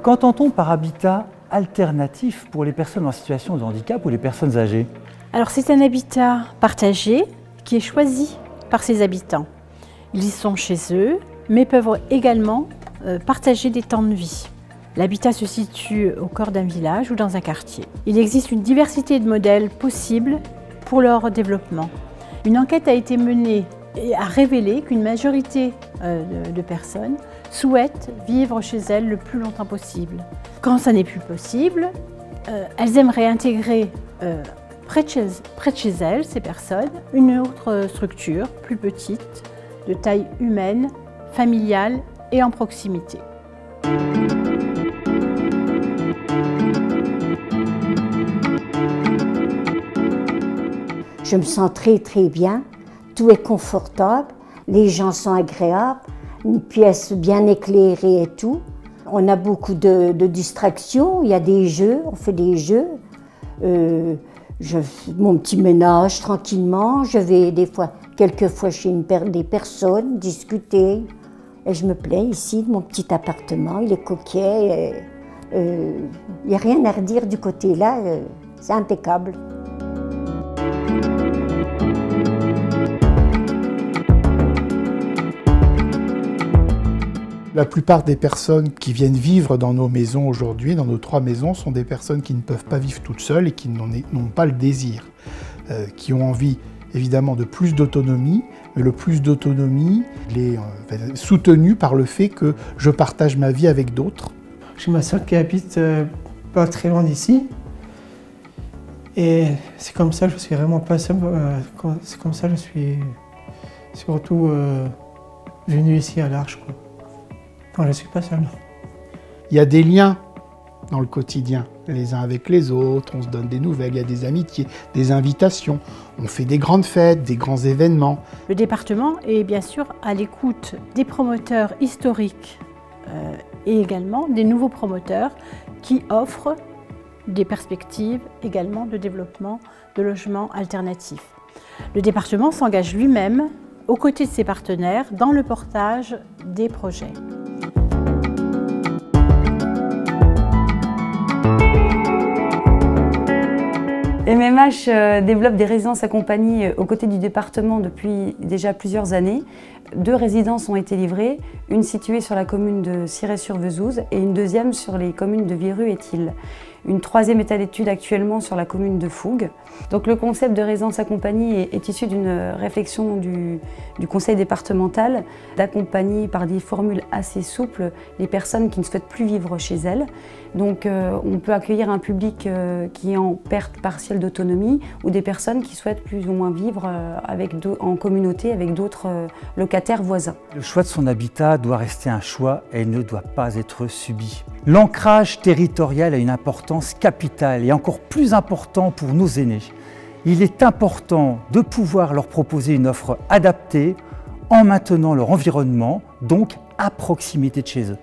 Qu'entend-on par habitat alternatif pour les personnes en situation de handicap ou les personnes âgées? Alors c'est un habitat partagé qui est choisi par ses habitants. Ils y sont chez eux, mais peuvent également partager des temps de vie. L'habitat se situe au cœur d'un village ou dans un quartier. Il existe une diversité de modèles possibles pour leur développement. Une enquête a été menée et a révélé qu'une majorité de personnes souhaitent vivre chez elles le plus longtemps possible. Quand ça n'est plus possible, elles aimeraient intégrer près de chez elles, ces personnes, une autre structure plus petite, de taille humaine, familiale et en proximité. Je me sens très bien, tout est confortable, les gens sont agréables, une pièce bien éclairée et tout. On a beaucoup de distractions, il y a des jeux, on fait des jeux. Je fais mon petit ménage tranquillement, je vais quelquefois chez des personnes discuter. Et je me plais ici de mon petit appartement, il est coquet. Il n'y a rien à redire du côté là, c'est impeccable. La plupart des personnes qui viennent vivre dans nos maisons aujourd'hui, dans nos 3 maisons, sont des personnes qui ne peuvent pas vivre toutes seules et qui n'ont pas le désir, qui ont envie évidemment de plus d'autonomie, mais le plus d'autonomie est soutenu par le fait que je partage ma vie avec d'autres. J'ai ma soeur qui habite pas très loin d'ici et c'est comme ça que je suis vraiment pas seul, c'est comme ça que je suis surtout venu ici à l'Arche. Quand je ne suis pas seul. Il y a des liens dans le quotidien, les uns avec les autres, on se donne des nouvelles, il y a des amitiés, des invitations, on fait des grandes fêtes, des grands événements. Le département est bien sûr à l'écoute des promoteurs historiques et également des nouveaux promoteurs qui offrent des perspectives également de développement de logements alternatifs. Le département s'engage lui-même aux côtés de ses partenaires dans le portage des projets. MMH développe des résidences accompagnées aux côtés du département depuis déjà plusieurs années. 2 résidences ont été livrées, une située sur la commune de Cirey-sur-Vezouze et une deuxième sur les communes de Vireux et Thil. Une 3e est à l'étude actuellement sur la commune de Fougues. Donc le concept de résidence accompagnée est issu d'une réflexion du conseil départemental d'accompagner par des formules assez souples les personnes qui ne souhaitent plus vivre chez elles. Donc on peut accueillir un public qui est en perte partielle d'autonomie ou des personnes qui souhaitent plus ou moins vivre en communauté avec d'autres locataires voisins. Le choix de son habitat doit rester un choix et ne doit pas être subi. L'ancrage territorial a une importance capitale et encore plus important pour nos aînés. Il est important de pouvoir leur proposer une offre adaptée en maintenant leur environnement, donc à proximité de chez eux.